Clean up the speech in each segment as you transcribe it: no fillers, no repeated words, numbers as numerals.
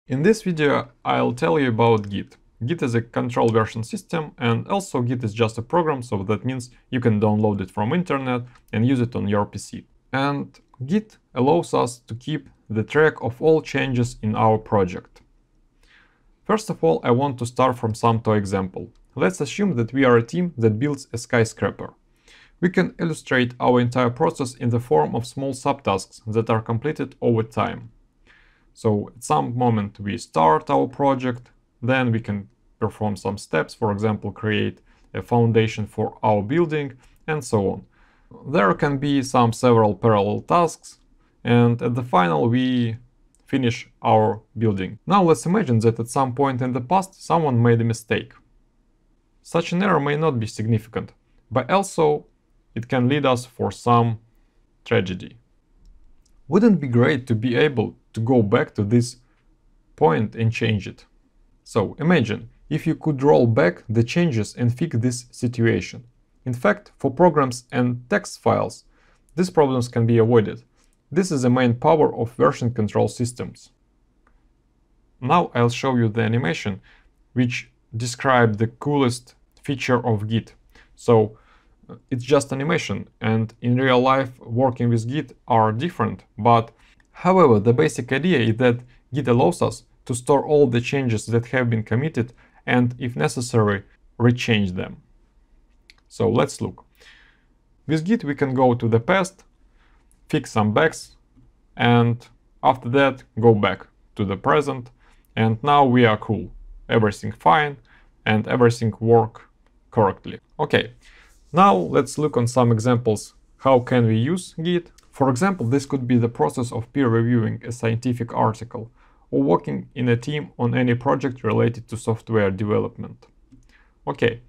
In this video, I'll tell you about Git. Git is a control version system, and also Git is just a program, so that means you can download it from internet and use it on your PC. And Git allows us to keep the track of all changes in our project. First of all, I want to start from some toy example. Let's assume that we are a team that builds a skyscraper. We can illustrate our entire process in the form of small subtasks that are completed over time. So at some moment we start our project, then we can perform some steps, for example, create a foundation for our building, and so on. There can be several parallel tasks, and at the final we finish our building. Now let's imagine that at some point in the past someone made a mistake. Such an error may not be significant, but also it can lead us for some tragedy. Wouldn't it be great to be able to go back to this point and change it? So imagine if you could roll back the changes and fix this situation. In fact, for programs and text files, these problems can be avoided. This is the main power of version control systems. Now I'll show you the animation which describes the coolest feature of Git. So it's just animation, and in real life working with Git are different, but however the basic idea is that Git allows us to store all the changes that have been committed and, if necessary, rechange them. So let's look. With Git we can go to the past, fix some bugs, and after that go back to the present, and now we are cool. Everything fine and everything work correctly. Okay. Now let's look on some examples. How can we use Git? For example, this could be the process of peer reviewing a scientific article or working in a team on any project related to software development. Okay,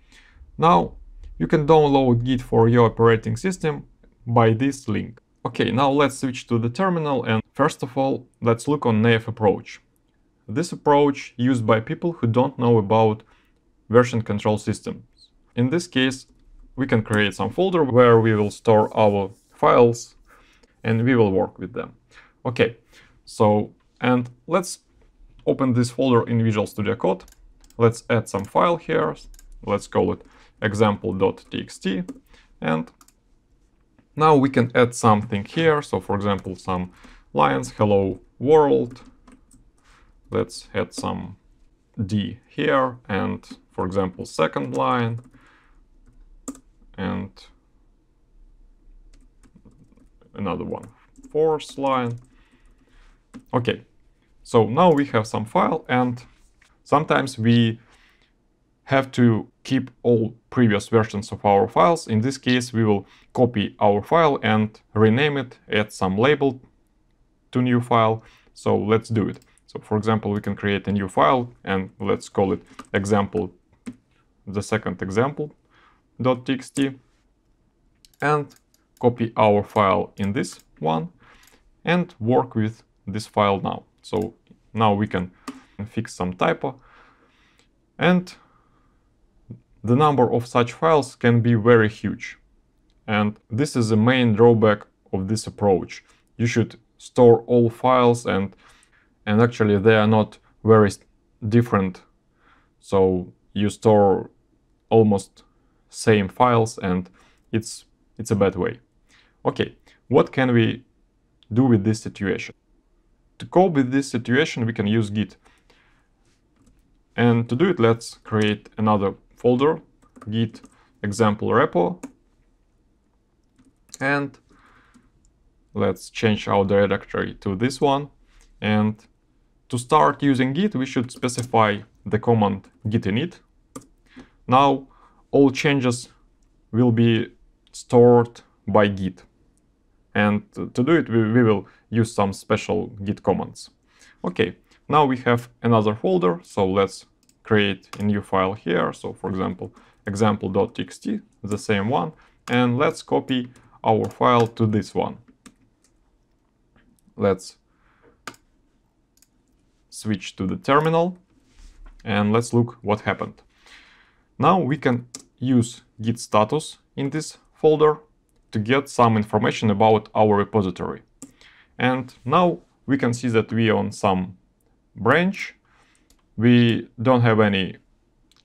now you can download Git for your operating system by this link. Okay, now let's switch to the terminal, and first of all, let's look on naive approach. This approach used by people who don't know about version control systems. In this case, we can create some folder where we will store our files and we will work with them. Okay, so, and let's open this folder in Visual Studio Code. Let's add some file here. Let's call it example.txt. And now we can add something here. So for example, some lines, hello world. Let's add some D here. And for example, second line. And another one, fourth line. Okay, so now we have some file, and sometimes we have to keep all previous versions of our files. In this case, we will copy our file and rename it, add some label to new file. So let's do it. So for example, we can create a new file and let's call it example, the second example.txt, and copy our file in this one and work with this file now. So now we can fix some typo, and the number of such files can be very huge. And this is the main drawback of this approach. You should store all files, and actually they are not very different. So you store almost same files, and it's a bad way. Okay, what can we do with this situation? To cope with this situation, we can use Git. And to do it, let's create another folder, Git example repo. And let's change our directory to this one. And to start using Git, we should specify the command git init. Now all changes will be stored by Git. And to do it, we will use some special Git commands. Okay, now we have another folder, so let's create a new file here. So for example, example.txt, the same one, and let's copy our file to this one. Let's switch to the terminal and let's look what happened. Now we can use git status in this folder to get some information about our repository. And now we can see that we are on some branch, we don't have any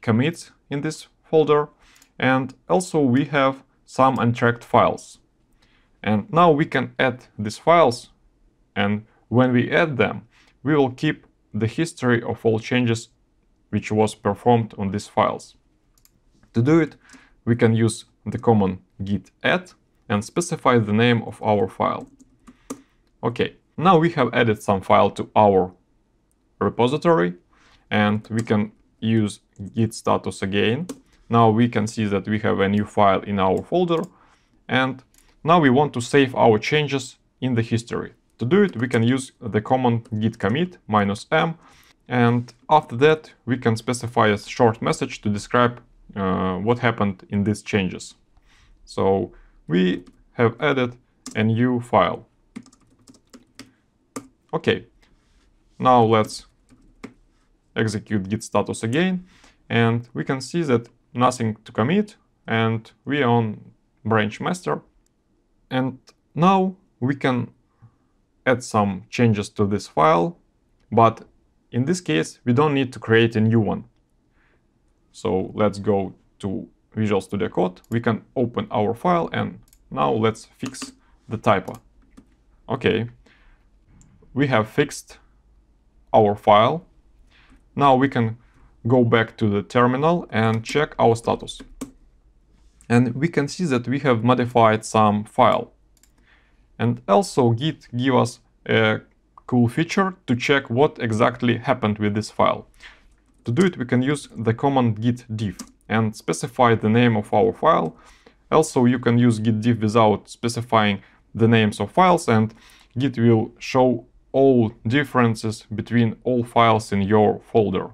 commits in this folder, and also we have some untracked files. And now we can add these files, and when we add them, we will keep the history of all changes which was performed on these files. To do it, we can use the command git add and specify the name of our file. Okay, now we have added some file to our repository, and we can use git status again. Now we can see that we have a new file in our folder, and now we want to save our changes in the history. To do it, we can use the command git commit -m, and after that we can specify a short message to describe what happened in these changes. So we have added a new file. Okay, now let's execute git status again, and we can see that nothing to commit, and we are on branch master. And now we can add some changes to this file, but in this case we don't need to create a new one. So let's go to Visual Studio Code. We can open our file, and now let's fix the typo. Okay, we have fixed our file. Now we can go back to the terminal and check our status. And we can see that we have modified some file. And also Git gives us a cool feature to check what exactly happened with this file. To do it, we can use the command git diff and specify the name of our file. Also, you can use git diff without specifying the names of files, and Git will show all differences between all files in your folder,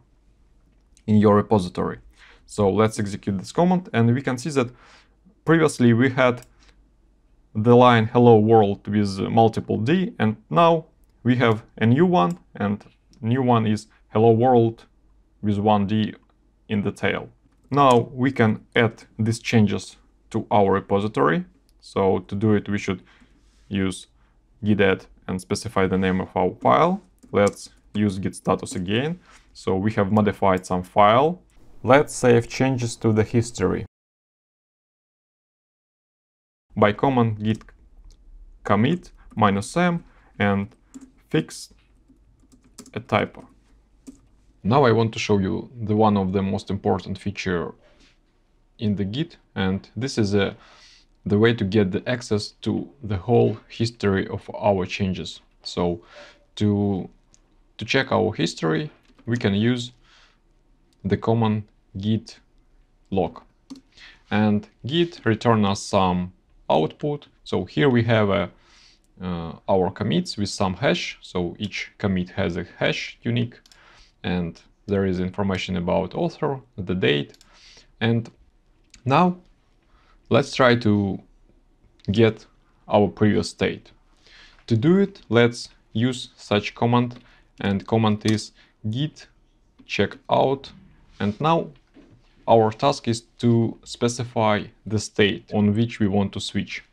in your repository. So let's execute this command, and we can see that previously we had the line hello world with multiple D, and now we have a new one, and new one is hello world with one D in the tail. Now we can add these changes to our repository. So to do it, we should use git add and specify the name of our file. Let's use git status again. So we have modified some file. Let's save changes to the history by command git commit -m and fix a typo. Now I want to show you the one of the most important feature in the Git, and this is the way to get the access to the whole history of our changes. So to check our history, we can use the command git log, and git return us some output. So here we have our commits with some hash. So each commit has a hash unique, and there is information about author, the date. And now let's try to get our previous state. To do it, let's use such command, and command is git checkout. And now our task is to specify the state on which we want to switch.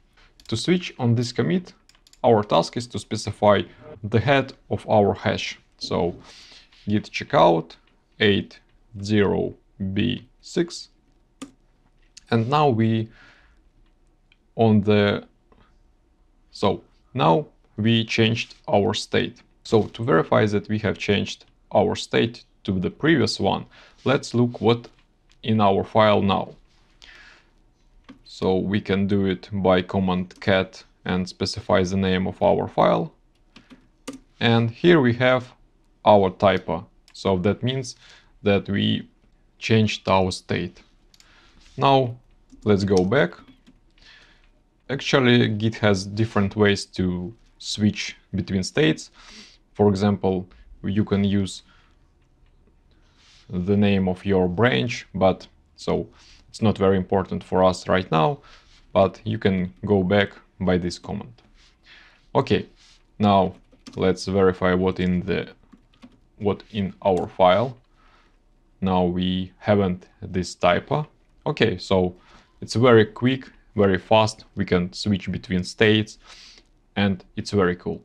To switch on this commit, our task is to specify the head of our hash. So git checkout 80b6, and now now we changed our state. So to verify that we have changed our state to the previous one, let's look what in our file now. So we can do it by command cat and specify the name of our file. And here we have our typo. So that means that we changed our state. Now let's go back. Actually, Git has different ways to switch between states. For example, you can use the name of your branch, but so it's not very important for us right now, but you can go back by this command. Okay, now let's verify what in our file. Now we haven't this typo. Okay, so it's very quick, very fast. We can switch between states, and it's very cool.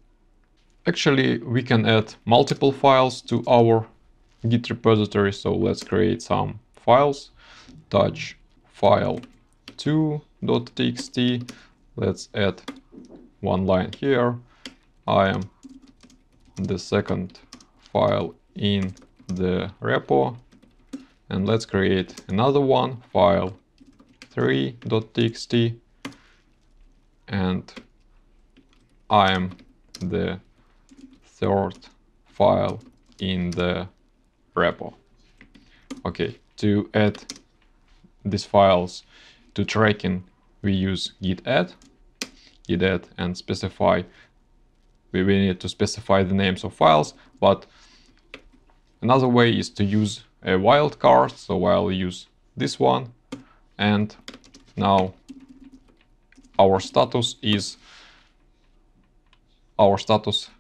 Actually, we can add multiple files to our Git repository. So let's create some files. Touch file 2.txt. Let's add one line here. I am the second file in the repo. And let's create another one, file 3.txt. And I am the third file in the repo. Okay, to add these files to tracking, we use git add and specify, we need to specify the names of files, but another way is to use a wildcard. So I'll use this one, and now our status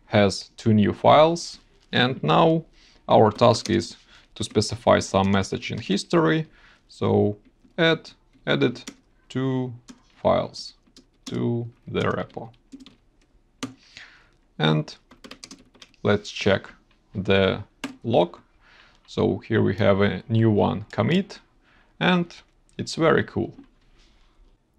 has 2 new files, and now our task is to specify some message in history. So added 2 files to the repo. And let's check the log. So here we have a new one, commit, and it's very cool.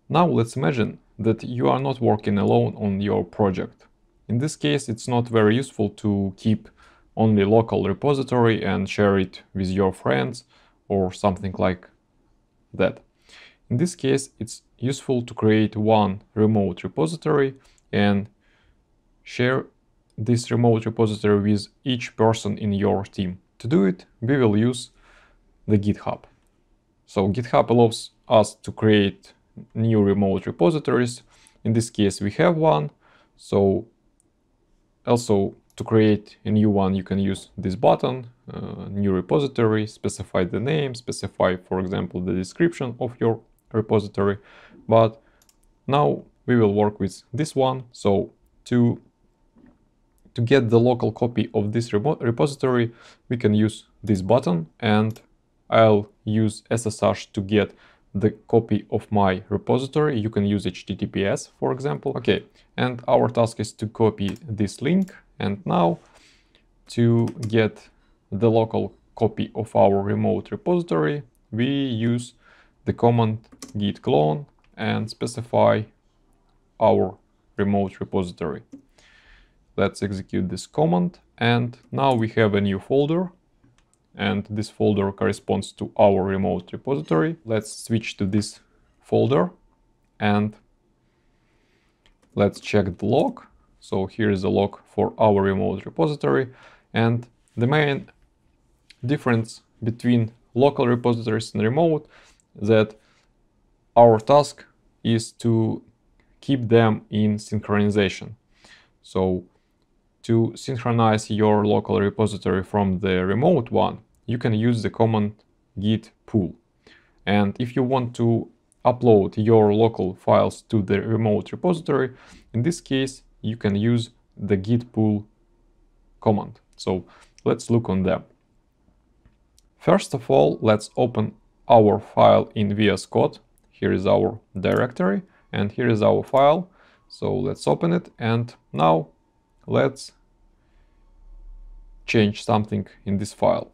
Now let's imagine that you are not working alone on your project. In this case, it's not very useful to keep only local repository and share it with your friends or something like that. In this case, it's useful to create one remote repository and share this remote repository with each person in your team. To do it, we will use the GitHub. So GitHub allows us to create new remote repositories. In this case, we have one. So also to create a new one, you can use this button, new repository, specify the name, specify, for example, the description of your repository. But now we will work with this one. So to get the local copy of this repository, we can use this button, and I'll use SSH to get the copy of my repository. You can use HTTPS, for example. Okay, and our task is to copy this link. And now to get the local copy of our remote repository, we use the command git clone and specify our remote repository. Let's execute this command, and now we have a new folder, and this folder corresponds to our remote repository. Let's switch to this folder and let's check the log. So here is the log for our remote repository, and the main difference between local repositories and remote that our task is to keep them in synchronization. So to synchronize your local repository from the remote one, you can use the command git pull. And if you want to upload your local files to the remote repository, in this case, you can use the git pull command. So let's look on them. First of all, let's open our file in VS Code. Here is our directory, and here is our file. So let's open it, and now let's change something in this file.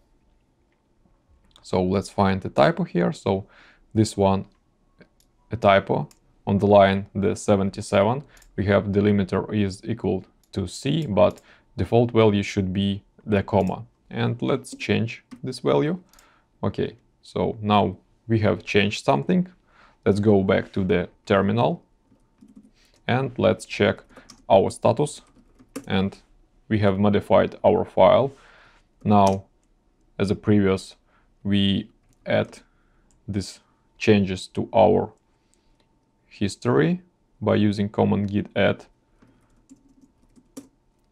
So let's find a typo here. So this one, a typo on the line, the 77, we have delimiter is equal to C, but default value should be the comma. And let's change this value. Okay, so now we have changed something. Let's go back to the terminal and let's check our status, and we have modified our file. Now, as a previous, we add these changes to our history by using command git add.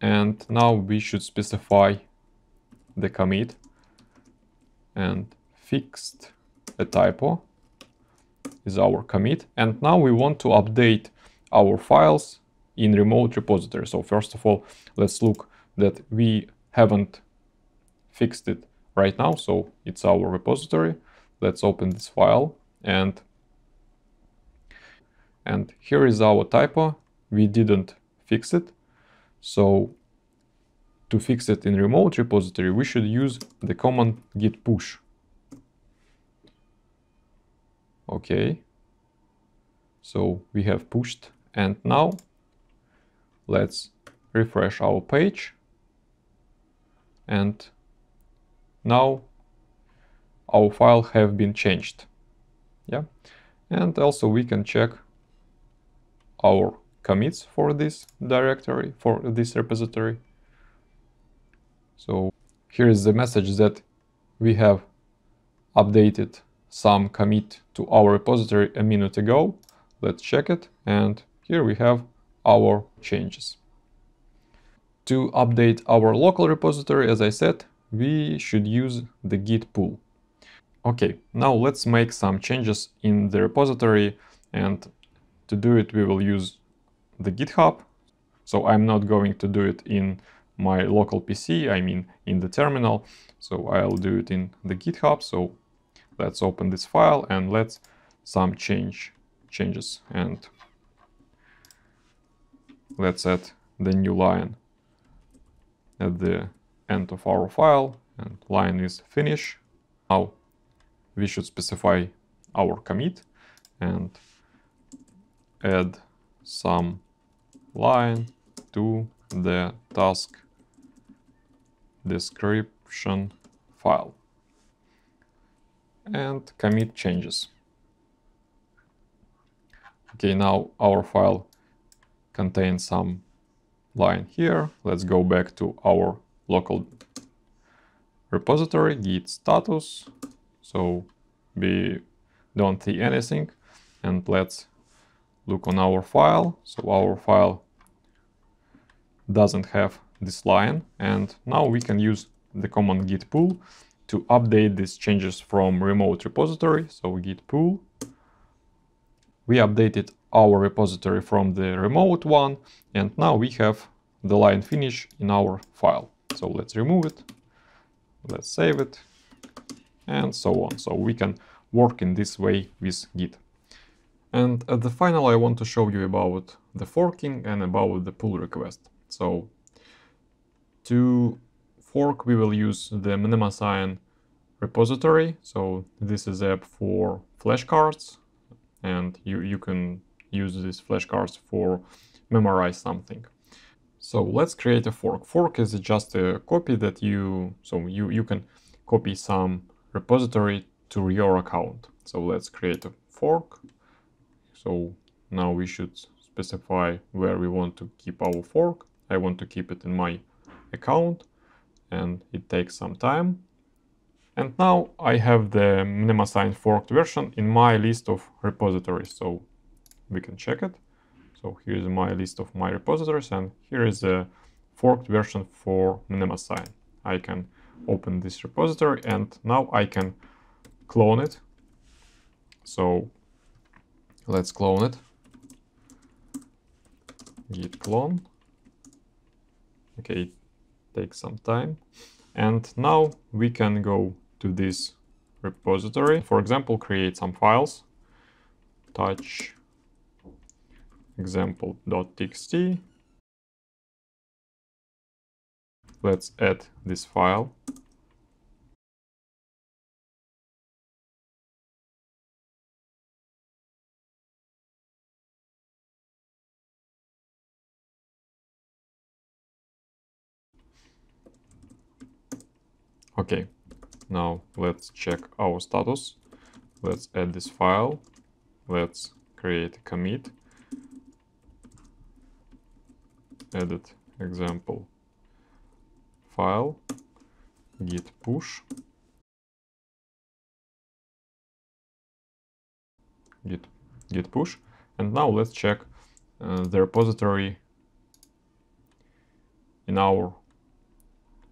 And now we should specify the commit and fixed a typo is our commit. And now we want to update our files in remote repository. So first of all, let's look that we haven't fixed it right now. So it's our repository. Let's open this file, and here is our typo. We didn't fix it. So to fix it in remote repository, we should use the command git push. Okay, so we have pushed, and now let's refresh our page, and now our file have been changed. Yeah, and also we can check our commits for this directory, for this repository. So here is the message that we have updated some commit to our repository a minute ago. Let's check it, and here we have our changes. To update our local repository, as I said, we should use the git pull. Okay, now let's make some changes in the repository, and to do it we will use the GitHub. So I'm not going to do it in my local PC, I mean in the terminal. So I'll do it in the GitHub. So let's open this file and let's some changes, and let's add the new line at the end of our file, and line is finish. Now we should specify our commit and add some line to the task description file and commit changes. Okay, now our file contains some line here. Let's go back to our local repository, git status. So we don't see anything, and let's look on our file. So our file doesn't have this line, and now we can use the command git pull to update these changes from remote repository. So git pull. We updated our repository from the remote one, and now we have the line finish in our file. So let's remove it, let's save it, and so on. So we can work in this way with Git. And at the final, I want to show you about the forking and about the pull request. So to fork, we will use the mnemosine repository. So this is app for flashcards, and you can use these flashcards for memorize something. So let's create a fork. Fork is just a copy that you can copy some repository to your account. So let's create a fork. So now we should specify where we want to keep our fork. I want to keep it in my account, and it takes some time. And now I have the mnemosine forked version in my list of repositories, so we can check it. So here's my list of my repositories, and here is a forked version for mnemosine. I can open this repository, and now I can clone it. So let's clone it. Git clone. Okay, it takes some time. And now we can go to this repository. For example, create some files. Touch example.txt. Let's add this file. Okay, now let's check our status. Let's add this file. Let's create a commit. Edit example file, git push, git push, and now let's check the repository in our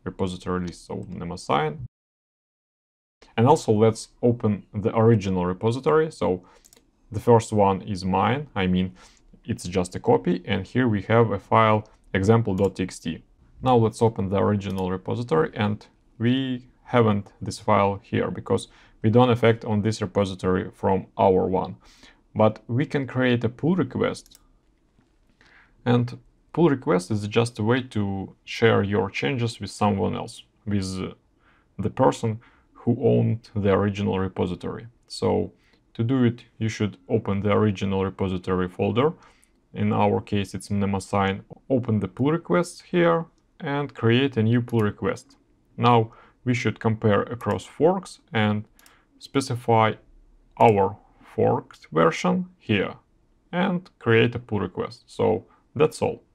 repository list, so mnemosine. And also let's open the original repository. So the first one is mine, I mean it's just a copy, and here we have a file example.txt. Now let's open the original repository, and we haven't this file here because we don't affect on this repository from our one. But we can create a pull request, and pull request is just a way to share your changes with someone else, with the person who owned the original repository. So to do it, you should open the original repository folder. In our case, it's mnemosign. Open the pull request here and create a new pull request. Now we should compare across forks and specify our forked version here and create a pull request. So that's all.